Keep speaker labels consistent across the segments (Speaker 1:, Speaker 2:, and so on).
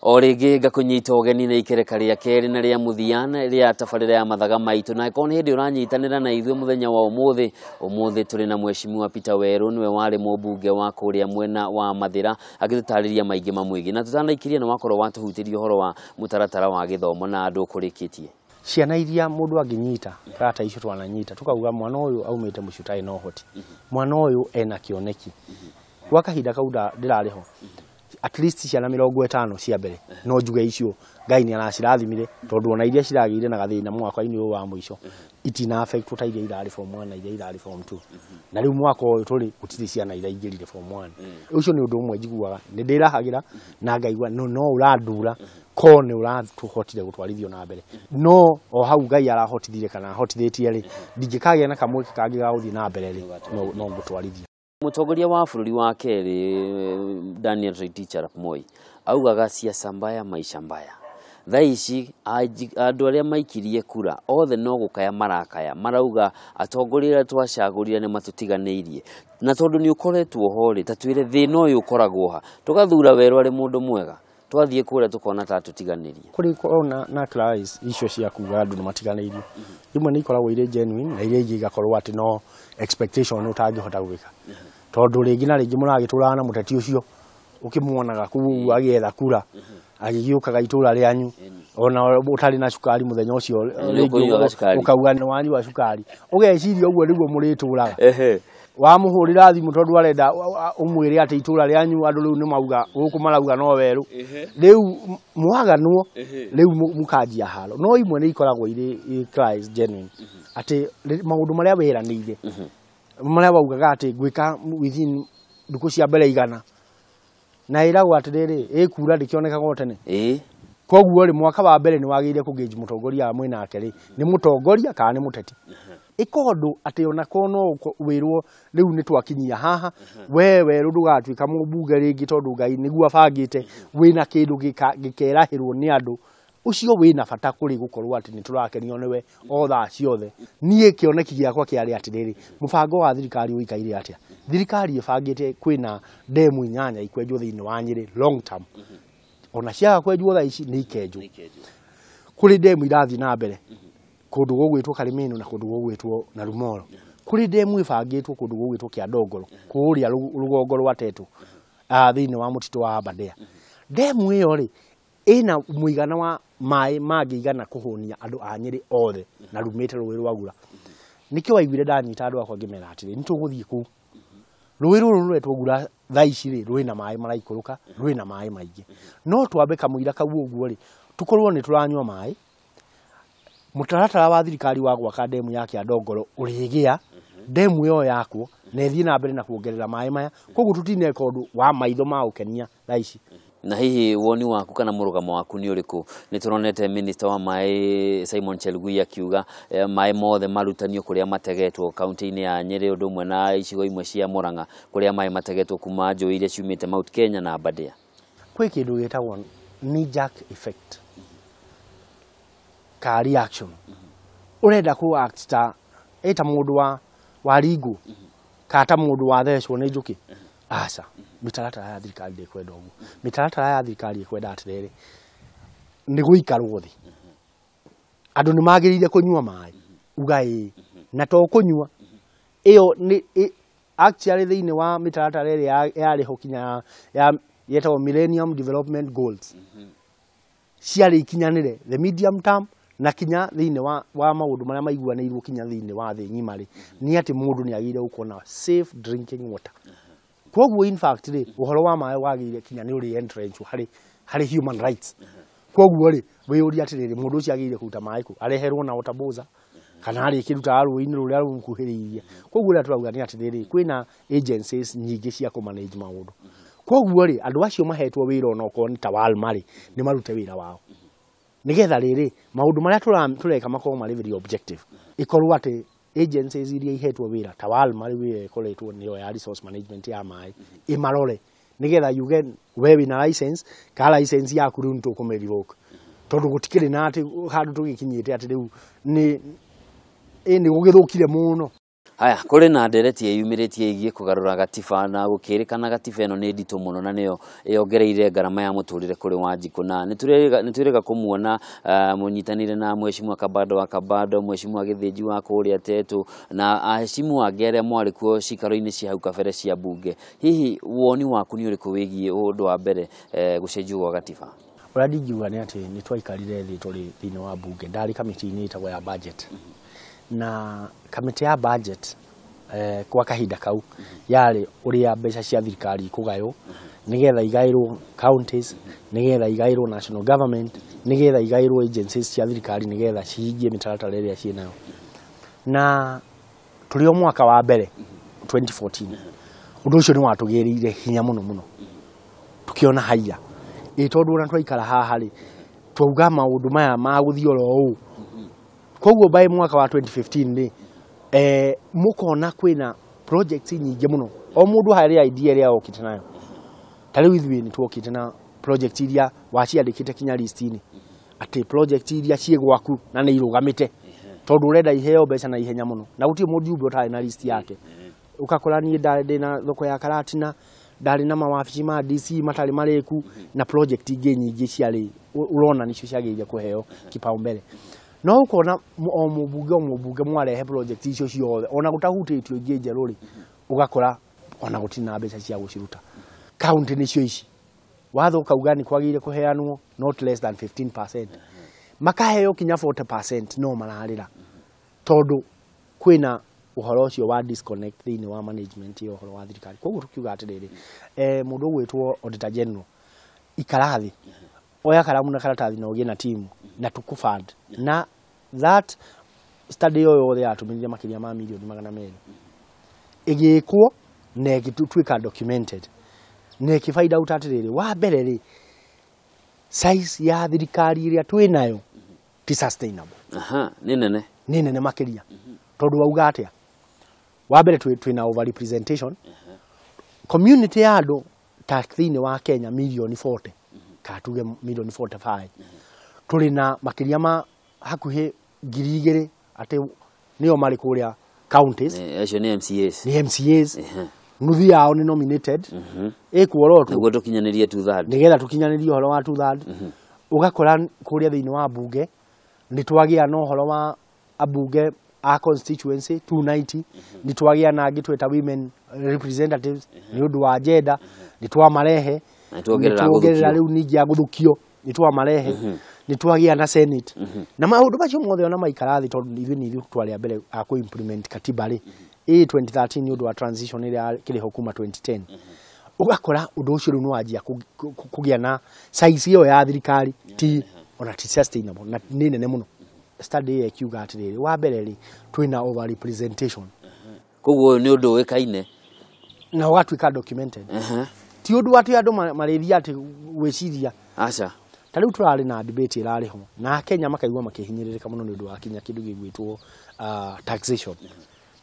Speaker 1: Origi gakunyita ugeni na ikereka ria keri na ria muthiana ria tabarira ya Mathaga maitu na kone hindi uranyitanira na ithuĩ muthenya wa umuthi turi na mheshimiwa Weru niwe wari mumbunge wa kuria mwena wa Mathira agitutariria maingi mamwigi na tutanaikiria na wakorwo watuhutiria uhoro wa mutaratara wa githomo na andu kurikitie
Speaker 2: ciana iria mundu anginyita kata icio twananyita tukauga mwana uyu aumite mucutai no hoti mwana uyu ena kioneki gwa kahinda kauda ndirariho at least ciana 50 cia mbere no njuge icio Ngai ni aracirathimire tondu ona iria ciragire na gathina mwaka-ini uyu wa muico itina affect ta iria irari form 1 na iria irari form 2 na riu mwaka uyu turi gutiri ciana iria ingirire form 1 ucio ni undu umwe njiguaga ni ndirahagira na ngaigua no uradura ko ni uratuhotire gutwarithio na mbere no o hau Ngai arahotithire kana hotithitie ri ndingikagia na kamwe kangi ga guthii na mbere ri no gutwarithio.
Speaker 1: Mutongoria wa bururi wa keri Daniel Teacher Moi augaga siasa mbaya maisha mbaya thaici andu aria maikirie kura othe no gukaya marakaya marauga atongoria twacagurire ni matutiganeirie na tondu ni ukoretwo hori tatwire thina uyu ukoragwo ha tugathura Weru ari mundu mwega twathie kura tukona ta tutiganeirie
Speaker 2: kuri ona na class icio cia kuga andu ni matiganeirie imwe ni ikoragwo ire genuine na iria ingi igakorwo ati no expectation utangihota gwika tondu ringi na ringi muragiturana na muteti ucio ukimuonaga ku agietha kura agigiukaga itura rianyu ona utari na cukari muthenya ucio ukauga ni wani wa cukari ugeciria uguo niguo murituraga wa muhurira thimu tondu arenda umwire ati itura rianyu andu riu ni mauga guku marauga no Weru riu mwaganwo riu mukanjia haro no imwe ni ikoragwo ire Christ genuine ati maundu maria weranire maria baugaga ati gwika within nduku cia mbere igana na iragwa atiriri ikura ndikionekaga tene koguo ri mwaka wa mbere ni wagire kugage mutongoria mwena akeri ni mutongoria kana ni muteti ikondu ati ona kono wirwo riu ni twakinyia haha Weru ndugatwika mumbunge ringi tondu Ngai niguo abangite wina kindu gikerahirwo ni andu ucio wina bata kuri gukorwo ati ni turakenio niwe o tha ciothe nie kioneki giakwa kiari atiriri mubango wa thirikari uikaire atia thirikari ibangite kwina demu inyanya ikwenjwo thiini wa Nyeri long term ona cia kwenjwo tha ici ni ikenjwo kuri demu irathi na mbere kundu gugwitwo Karimino na kundu gugwitwo na Rumoro kuri demu ibangitwo kundu gugwitwo Kiandogoro kuria rugongo rwa Tetu thiini wa mutito wa Aberdare demu iyo ri ina muigana wa mai magigana kuhonia andu a Nyeri othe na rumite rũĩ rwa gura nikio waiguire ndanyita andu akwa ngimera atire nituguthie ku rũĩ rũrũ rũretwo gura thaici ri rwina mai maraikuruka rwina mai maingi no twambe kamuira kau uguo ri tukorwo ni turanywa mai mutaratara wa thirikari wa gwaka demu ya Kiandogoro urigia demu yo yakwo na ithii na mbere na kuongerera mai maya koguo tutine kondu wa maitho ma ukenia thaici
Speaker 1: na hihi woni waku kana murugamo waku ni uriku ni turonete minister wa mai Simon Chelugui akiuga mai mothe marutanio kuria mategetwo county-ini ya Nyeri undu mwe na icigo imwe cia Murang'a kuria mai mategetwo kuma njo iria ciumite Mount Kenya na Aberdare
Speaker 2: kwi kindu gitagwo knee jerk effect ka reaction urenda ku act ta eta mundu wa rigo kata mundu wa thecwo ni njuki aca mitaratara ya thirikari ndikwenda uguo mitaratara ya thirikari ikwenda atiriri ni guikarwo thi andu ni magirire kunyua mai ugai na to kunyua iyo ni actually thiini wa mitaratara iri yari hokinya ya yetagwo Millennium Development Goals ciari ikinyanire the medium term na kinya thiini wa maundu maria maiguanirwo kinya thiini wa thi ngimari ni ati mundu ni agire ukona safe drinking water koguo in fact ri uhoro wa mai wagire kinya ni uri entrench hari human rights koguo ri wiyuri atiriri mundu ucio agire kuruta mai ku areherwo na otaboza kana ari kiruta aruini ruria runkuhiriria koguo ri turauga ni atiriri kwina agencies nyingi cia ku manage maundu koguo ri andu acio mahetwo wira ona ko ni tawalmari ni marute wira wao nigetha riri maundu maria tureka makorwo mari very objective ikorwo ati agencies iria ihetwo wira tawal mari we koletwo niyo ya resource management ya mai imarore nigetha yuge we wina license ka license yaku riu ntukumerevoke tondu gutikire na ati handu tugikinyite ati riu ni gugithukire muno.
Speaker 1: Haya kuri na ndereti yumiritie igie kugarura gatiba na gukirikana gatiba eno ni ndito muno na niyo yongereire garama ya muturire kuri Wanjiku na niturega kumuona munyitanire na mheshimiwa Kabado mheshimiwa Githinji wa kuria Tetu na aheshimu agere mwari kuo cikaro-ini cia hau kabere cia bunge. Hihi woni waku ni uriku wigie undu wa mbere gucenjio gwa gatiba?
Speaker 2: Ura ndingiuga ni ati ni twaikarire thi turi thini wa bunge ndari kamiti-ini itagwo ya budget na kamiti ya budget kwa kahinda kau yari uria mbeca cia thirikari kugayo nigetha igairwo counties nigetha igairwo national government nigetha igairwo agencies cia thirikari nigetha cihingie mitaratara iria ciinayo na turi o mwaka wa mbere 2014 undu ucio ni watugirire hinya muno tukiona haya tondu na twaikara haha ri twauga maundu maya ma guthioro uu koguo by mwaka wa 2015 ni mukona kwina projects nyingi muno o mundu hari idea ria okite nayo tari ithuĩ ni twokite na project iria waciandĩkĩte kinya list-inĩ ati project iria ciĩ gwaku na nĩ irugamite tondu urenda iheo mbeca na ihenya muno na gutirĩ mũndũ ũmwe ũtarĩ na list yake ukakora niĩ ndarĩ na thoko ya Karatina ndarĩ na mawabici ma DC matarĩ marĩku na project ingĩ nyingĩ ciarĩ urona nicio ciagĩrĩire kuheo kipaumbele no ukona o mũmbunge mwarehe project icio ciothe ona gutahutĩtio ingĩ njerũ ri ugakora ona gutirĩ na mbeca cia guciruta county nicio ici watho kauga ni kwagĩrĩire kuheanwo not less than 15% makaheo kinya 40% no mararĩra tondu kwina uhoro ucio wa disconnect thini wa management ya uhoro wa thirikari koguo tukiuga atiriri mundu gwitwo auditor general ikarathi oya karamu na karatathi na ugie na timu na tukufund na that study yo ya tumiria makiria ma milioni 200 igikwo na igituika documented na ikifaida utatiriri wa mbere ri size ya thirikari iria twinayo ti sustainable
Speaker 1: ni nene
Speaker 2: makiria tondu wauga atia wa mbere twina over representation community ya andu taxini wa Kenya milioni 40 ka tuge milioni 45 tuli na makiria ma hakuhi 2,000 ati niyo mari kuria counties
Speaker 1: acio ni
Speaker 2: MCAs nuthi yao ni nominated ekuoro tu
Speaker 1: niguo tukinyanirie 2/3
Speaker 2: nigetha tukinyanirie horo wa 2/3 ugakora kuria thini wa bunge ni twagia no horo wa abunge a constituency 290 ni twagia na ngitweta women representatives ni undu wa gender ni twamarehe tuongerera riu ningi aguthukio ni twamarehe ni twagia na senate na maundu macio mothe ona maikarathi tondu ithuĩ twari mbere a ku implement katiba ri 2013 ni undu wa transition ira kiri hukuma 2010 ugakora undu ucio ni wajia kugia na size iyo ya thirikari ti ona ti sustainable na ni nene muno study ya kiuga atiriri wa mbere ri twina over representation
Speaker 1: koguo ni undu wikaine
Speaker 2: na watwika documented ti undu watu andu marithia ati gwiciria
Speaker 1: acha
Speaker 2: tariu turari na debate irari ho na Kenya makaigwa makihinyiririka muno ni undu wa kinya kindu gigwitwo taxation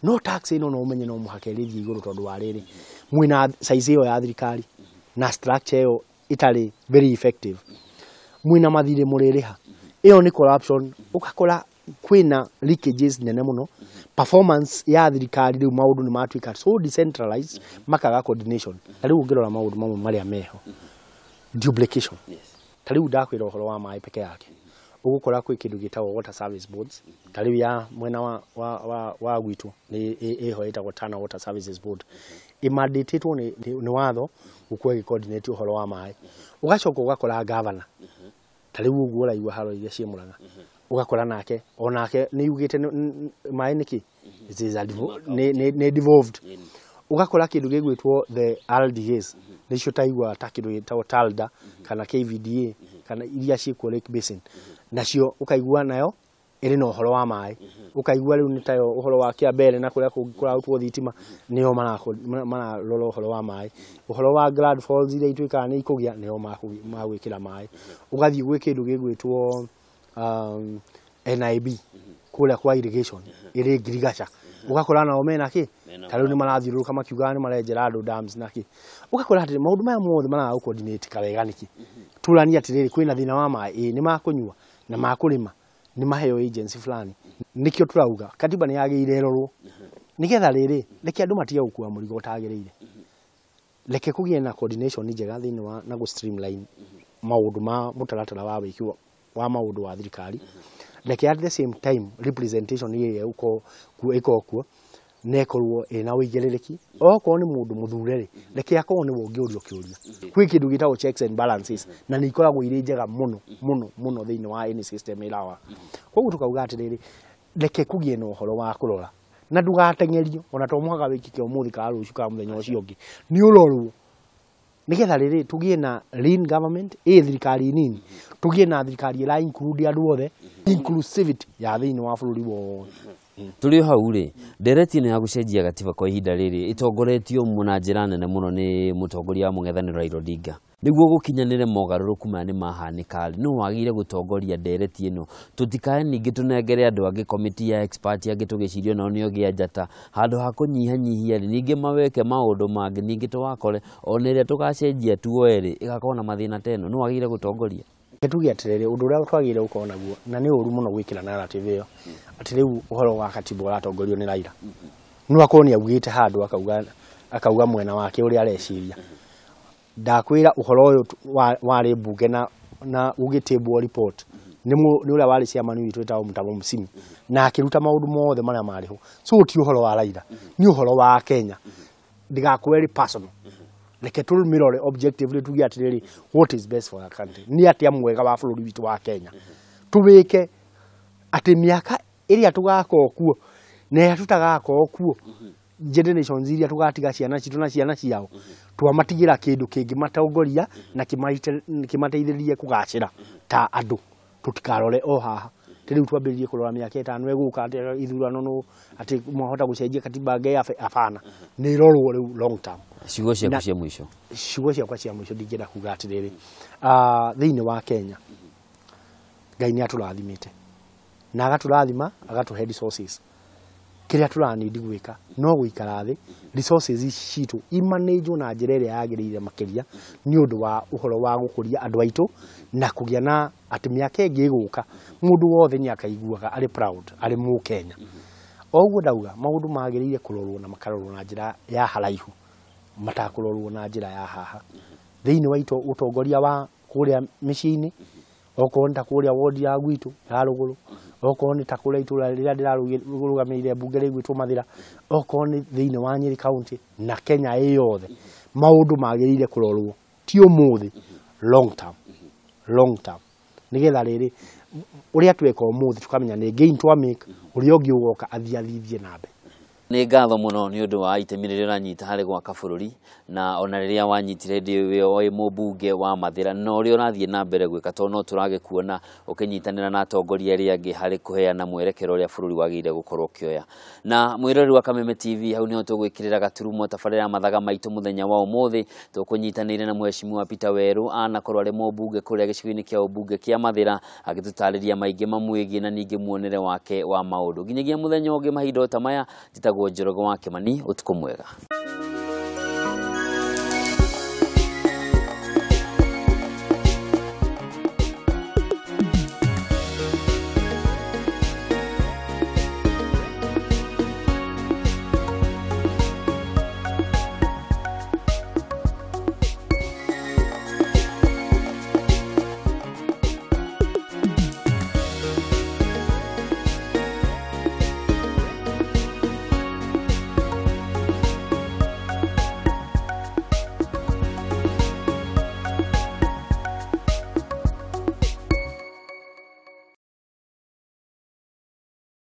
Speaker 2: no tax ino no umenye no muhakerithie iguru tondu wa riri mwina size iyo ya thirikari na structure iyo itari very effective mwina mathire muririha iyo ni corruption ukakora kwina leakages nene muno performance ya thirikari riu maundu ni matwika so decentralized makaga coordination tariu ngirora maundu mamwe maria meho duplication tariu ndakwira uhoro wa mai peke yake ugukora kwi kindu gitawo water service boards tariu ya mwena wa gwitu ni eho itagwo Tana Water Services Board imandatetwo ni watho gukwe coordinate uhoro wa mai ugacoka ugakora governor tariu uguo raigwa haro iria ciemuraga ugakora nake onake ni yugite mai niki it is ne devolved ugakora kindu gigwitwo the RDAs nicio taigwa ta kindu gitagwo TALDA kana KVDA kana iria ciikwo Lake Basin nacio ukaigua nayo iri no horo wa mai ukaigua riu ni tayo uhoro wa Kiambere na kuria kurarutwo thitima nio mana lolo horo wa mai uhoro wa Glad Falls iria itwika ni ikugia nio magwikira mai ugathii gwe kindu gigwitwo NIB kule kwa irrigation ire girigacha ugakora na omena ki tariu ni marathiuruka makiuga ni marejera andu dams naki ugakora ati maundu maya mothe mana coordinate karega niki turani atiriri kwina thina wa mai ni makunyua na makurima ni maheo agency fulani nikio turauga katiba ni yagire irorwo nigetha riri reke andu matige gukua murigo utagirire reke kugie na coordination njega thini wa na go streamline maundu ma mutaratara wa wiki wa maundu wa thirikari reke at the same time representation ye uko kuo nekorwo ena wigerereki oko ni mundu muthurere reke akoo ni wongiurio kiuria kwi kindu gitawo checks and balances na ni ikoragwo iri njega muno thini wa any system irawa koguo tukauga atiriri reke kugie no horo wa kurora na ndugatengerio ona to mwaga wiki kio muthi ka rucu ka muthenya ucio ungi ni urorwo nigetha riri tugie na lean government thirikari nini tugie na thirikari ira include andu othe inclusivity ya thini wa bururi wo
Speaker 1: turi hau ri ndereti ni ya gucenjia gatiba kwa ihinda riri itongoretio muna njira nene muno ni mutongoria wa mung'ethaniro Raila Odinga niguo gukinyanire mogaruruku maya ni mahanika no wagire gutongoria ndereti ino tutikae ningi tunengere andu angi committee ya expert angi tugicirio no nio gia njata handu ha kunyihanyihia ningi maweke maundu mangi ningi tuwakore oneria tugacenjia tuo eri igakorwo na mathina teno no wagire gutongoria
Speaker 2: tugia atiriri undu uria twagire uko naguo na ni uru muno gwikira narrative iyo ati riu uhoro wa katiba uratongorio ni Raila no akoni augite handu akauga mwena wake uri areciria ndakwira uhoro uyu wari bunge na ugitebwo report ni uria wari ciama ni witu etawo mutabo msimu na akiruta maundu mothe maria mariho so ti uhoro wa Raila ni uhoro wa Kenya ndigakweri personal reke tumirore objectively tugia atiriri what is best for our country ni atia mwega wa bururi witu wa Kenya tuwike ati miaka iria tugako kuo na tutagako kuo generations iria tugatiga ciana citu na ciana ciao twamatigira kindu kingi matongoria na kimateithiririe kugacira ta andu tutikarore o haha tiri twambiririe kurora miaka 5 eguka ati ithurano no ati mwahota gucenjia katiba ngai afana ni rorwo riu long term
Speaker 1: ciugo cia cia mwisho ndingenda kuga atiriri thiini wa Kenya ngai ni aturathimite na agaturathima agatuhe resources kiria turani ndigwika no guikara thi resources citu imanage na njira iria yagirire makiria ni undu wa uhoro wa gukuria andu aitu na kugia na ati miaka ingi iguka mundu wothe ni akaiguaga ari proud ari mu Kenya oguo ndauga maundu magirire kurorwo na makarorwo na njira ya haraihu matakurorwo na njira ya haha thiini wa ito utongoria wa kuria miciini oko nta kuria ward ya gwitu ya ruguru oko ni takuria itura rira ndirarugamire bunge rigwitu Mathira oko ni thiini wa Nyeri county na Kenya yothe maundu magirire kurorwo ti umuthi long term nigetha riri uria tweka umuthi tukamenya ni gain to make uria ungi ugoka athiathithie nambe ni ngatho muno ni undu wa itemi riria uranyita hari gwaka bururi na ona riria wanyitire ndi oi mumbunge wa Mathira no ri urathie na mbere gwika to no turage kuona ukinyitanira na atongoria ri angi hari kuheana mwerekero ria bururi wagire gukorwo kioya na mwirori wa Kameme TV hau ni tugwikirira gaturumo tabarira Mathaga maitu muthenya wa umuthi tukunyitanire na mheshimiwa Weru anakorwo ari mumbunge kuria gicigo-ini kia ubunge kia Mathira agitutariria maingi mamwigi na ningi muonere wake wa maundu nginyagia muthenya ungi mahinda ta maya Njorogo wa Kimani utuko mwega.